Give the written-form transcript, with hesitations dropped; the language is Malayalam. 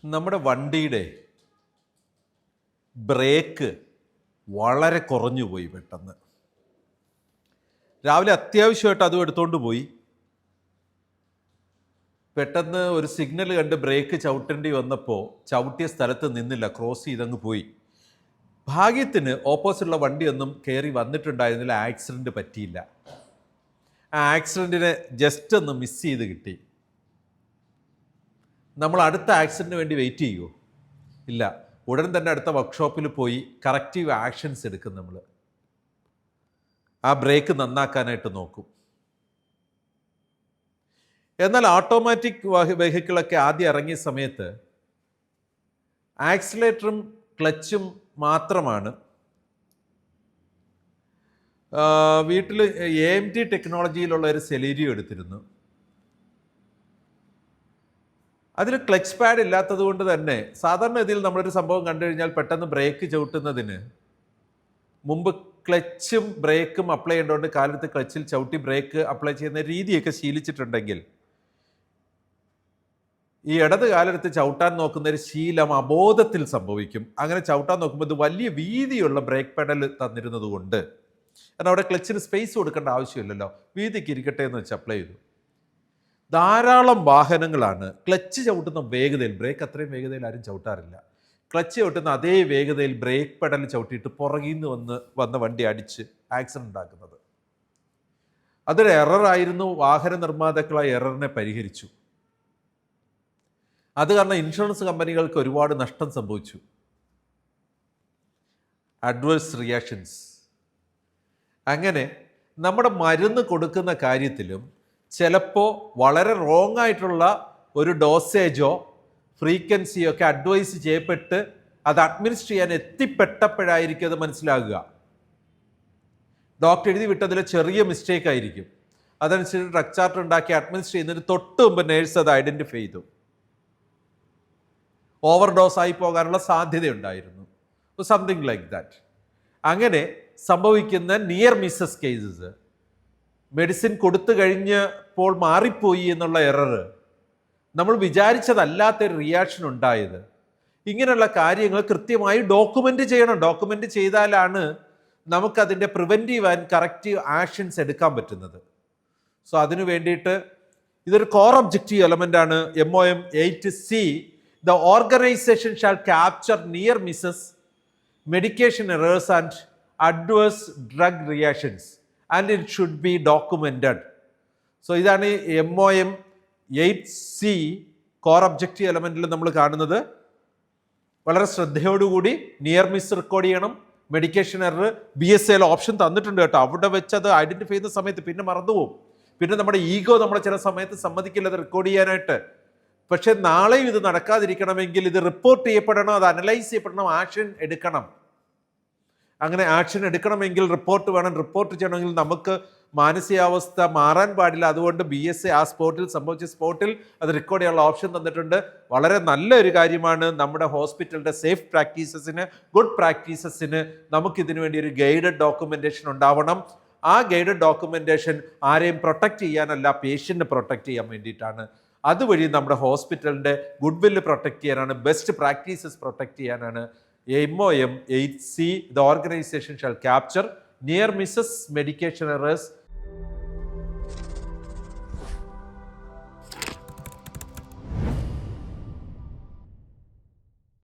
നമ്മുടെ വണ്ടിയുടെ ബ്രേക്ക് വളരെ കുറഞ്ഞു പോയി പെട്ടെന്ന്. രാവിലെ അത്യാവശ്യമായിട്ട് അതും എടുത്തുകൊണ്ട് പോയി. പെട്ടെന്ന് ഒരു സിഗ്നൽ കണ്ട് ബ്രേക്ക് ചവിട്ടേണ്ടി വന്നപ്പോൾ ചവിട്ടിയ സ്ഥലത്ത് നിന്നില്ല, ക്രോസ് ചെയ്തങ്ങ് പോയി. ഭാഗ്യത്തിന് ഓപ്പോസിറ്റുള്ള വണ്ടിയൊന്നും കയറി വന്നിട്ടുണ്ടായിരുന്നില്ല, ആക്സിഡൻറ്റ് പറ്റിയില്ല. ആ ആക്സിഡൻറ്റിനെ ജസ്റ്റ് ഒന്ന് മിസ് ചെയ്ത് കിട്ടി. നമ്മൾ അടുത്ത ആക്സിഡൻറ്റിന് വേണ്ടി വെയിറ്റ് ചെയ്യുമോ? ഇല്ല, ഉടൻ തന്നെ അടുത്ത വർക്ക്ഷോപ്പിൽ പോയി കറക്റ്റീവ് ആക്ഷൻസ് എടുക്കും. നമ്മൾ ആ ബ്രേക്ക് നന്നാക്കാനായിട്ട് നോക്കും. എന്നാൽ ഓട്ടോമാറ്റിക് വെഹിക്കിളൊക്കെ ആദ്യം ഇറങ്ങിയ സമയത്ത് ആക്സിലേറ്ററും ക്ലച്ചും മാത്രമാണ്. വീട്ടിൽ AMT ടെക്നോളജിയിലുള്ള ഒരു സെലീരിയോ എടുത്തിരുന്നു. അതിൽ ക്ലച്ച് പാഡ് ഇല്ലാത്തത് കൊണ്ട് തന്നെ സാധാരണ ഇതിൽ നമ്മളൊരു സംഭവം കണ്ടു കഴിഞ്ഞാൽ പെട്ടെന്ന് ബ്രേക്ക് ചവിട്ടുന്നതിന് മുമ്പ് ക്ലച്ചും ബ്രേക്കും അപ്ലൈ ചെയ്യേണ്ടതുകൊണ്ട് കാലത്ത് ക്ലച്ചിൽ ചവിട്ടി ബ്രേക്ക് അപ്ലൈ ചെയ്യുന്ന രീതിയൊക്കെ ശീലിച്ചിട്ടുണ്ടെങ്കിൽ ഈ ഇടത് കാലെടുത്ത് ചവിട്ടാൻ നോക്കുന്ന ഒരു ശീലം അബോധത്തിൽ സംഭവിക്കും. അങ്ങനെ ചവിട്ടാൻ നോക്കുമ്പോൾ ഇത് വലിയ വീതിയുള്ള ബ്രേക്ക് പെഡൽ തന്നിരുന്നത് കൊണ്ട്, കാരണം അവിടെ ക്ലച്ചിന് സ്പേസ് കൊടുക്കേണ്ട ആവശ്യമില്ലല്ലോ, വീതിക്ക് ഇരിക്കട്ടെ എന്ന് വെച്ച് അപ്ലൈ ചെയ്തു. ധാരാളം വാഹനങ്ങളാണ് ക്ലച്ച് ചവിട്ടുന്ന വേഗതയിൽ, ബ്രേക്ക് അത്രയും വേഗതയിൽ ആരും ചവിട്ടാറില്ല, ക്ലച്ച് ചവിട്ടുന്ന അതേ വേഗതയിൽ ബ്രേക്ക് പെഡൽ ചവിട്ടിയിട്ട് പുറകിൽ നിന്ന് വന്ന വണ്ടി അടിച്ച് ആക്സിഡൻ്റ് ഉണ്ടാക്കുന്നത്. അതൊരു എററായിരുന്നു. വാഹന നിർമ്മാതാക്കൾ ആ എററിനെ പരിഹരിച്ചു. അത് കാരണം ഇൻഷുറൻസ് കമ്പനികൾക്ക് ഒരുപാട് നഷ്ടം സംഭവിച്ചു. Adverse reactions. അങ്ങനെ നമ്മുടെ മരുന്ന് കൊടുക്കുന്ന കാര്യത്തിലും ചിലപ്പോൾ വളരെ റോങ് ആയിട്ടുള്ള ഒരു ഡോസേജോ ഫ്രീക്വൻസിയോ ഒക്കെ അഡ്വൈസ് ചെയ്യപ്പെട്ട് അത് അഡ്മിനിസ്റ്റർ ചെയ്യാൻ എത്തിപ്പെട്ടപ്പോഴായിരിക്കും അത് മനസ്സിലാകുക. ഡോക്ടർ എഴുതി വിട്ടതിൽ ചെറിയ മിസ്റ്റേക്ക് ആയിരിക്കും. അതനുസരിച്ച് ഡ്രഗ് ചാർട്ട് ഉണ്ടാക്കി അഡ്മിനിസ്റ്റർ ചെയ്യുന്നതിന് തൊട്ട് മുമ്പ് നേഴ്സ് അത് ഐഡൻറ്റിഫൈ ചെയ്തു. ഓവർ ഡോസായി പോകാനുള്ള സാധ്യതയുണ്ടായിരുന്നു. Something like that. അങ്ങനെ സംഭവിക്കുന്ന നിയർ മിസ്സസ് കേസസ്, മെഡിസിൻ കൊടുത്തു കഴിഞ്ഞപ്പോൾ മാറിപ്പോയി എന്നുള്ള എറർ, നമ്മൾ വിചാരിച്ചതല്ലാത്തൊരു റിയാക്ഷൻ ഉണ്ടായത്. ഇങ്ങനെയുള്ള കാര്യങ്ങൾ കൃത്യമായി ഡോക്യുമെൻ്റ് ചെയ്യണം. ഡോക്യുമെൻ്റ് ചെയ്താലാണ് നമുക്കതിൻ്റെ പ്രിവെൻറ്റീവ് ആൻഡ് കറക്റ്റീവ് ആക്ഷൻസ് എടുക്കാൻ പറ്റുന്നത്. സോ അതിനു വേണ്ടിയിട്ട് ഇതൊരു കോർ ഒബ്ജക്റ്റീവ് എലമെൻ്റാണ്. MOM 8C. The organization shall capture near misses, medication errors and adverse drug reactions and it should be documented. So ഇതാണ് MOM 8C കോർ ഒബ്ജക്റ്റീവ് എലമെൻറ്റിൽ നമ്മൾ കാണുന്നത്. വളരെ ശ്രദ്ധയോടുകൂടി നിയർ മിസ് റെക്കോർഡ് ചെയ്യണം. മെഡിക്കേഷൻ എറർ BSAയിൽ ഓപ്ഷൻ തന്നിട്ടുണ്ട് കേട്ടോ. അവിടെ വെച്ച് അത് ഐഡൻറ്റിഫൈ ചെയ്യുന്ന സമയത്ത് പിന്നെ മറന്നുപോകും. പിന്നെ നമ്മുടെ ഈഗോ നമ്മളെ ചില സമയത്ത് സമ്മതിക്കില്ല അത് റെക്കോർഡ് ചെയ്യാനായിട്ട്. പക്ഷെ നാളെയും ഇത് നടക്കാതിരിക്കണമെങ്കിൽ ഇത് റിപ്പോർട്ട് ചെയ്യപ്പെടണം, അത് അനലൈസ് ചെയ്യപ്പെടണം, ആക്ഷൻ എടുക്കണം. അങ്ങനെ ആക്ഷൻ എടുക്കണമെങ്കിൽ റിപ്പോർട്ട് വേണം. റിപ്പോർട്ട് ചെയ്യണമെങ്കിൽ നമുക്ക് മാനസികാവസ്ഥ മാറാൻ പാടില്ല. അതുകൊണ്ട് BSA ആ സ്പോട്ടിൽ സംഭവിച്ച സ്പോട്ടിൽ അത് റെക്കോർഡ് ചെയ്യാനുള്ള ഓപ്ഷൻ തന്നിട്ടുണ്ട്. വളരെ നല്ലൊരു കാര്യമാണ്. നമ്മുടെ ഹോസ്പിറ്റലിൻ്റെ സേഫ് പ്രാക്ടീസസിന്, ഗുഡ് പ്രാക്ടീസസിന് നമുക്കിതിനു വേണ്ടി ഒരു ഗൈഡഡ് ഡോക്യുമെൻറ്റേഷൻ ഉണ്ടാവണം. ആ ഗൈഡഡ് ഡോക്യുമെൻറ്റേഷൻ ആരെയും പ്രൊട്ടക്റ്റ് ചെയ്യാനല്ല, പേഷ്യൻറ്റിനെ പ്രൊട്ടക്റ്റ് ചെയ്യാൻ വേണ്ടിയിട്ടാണ്. അതുവഴി നമ്മുടെ ഹോസ്പിറ്റലിൻ്റെ ഗുഡ് വില്ല് പ്രൊട്ടക്റ്റ് ചെയ്യാനാണ്, ബെസ്റ്റ് പ്രാക്ടീസസ് പ്രൊട്ടക്റ്റ് ചെയ്യാനാണ്. MOM 8C. The organization shall capture near misses, medication errors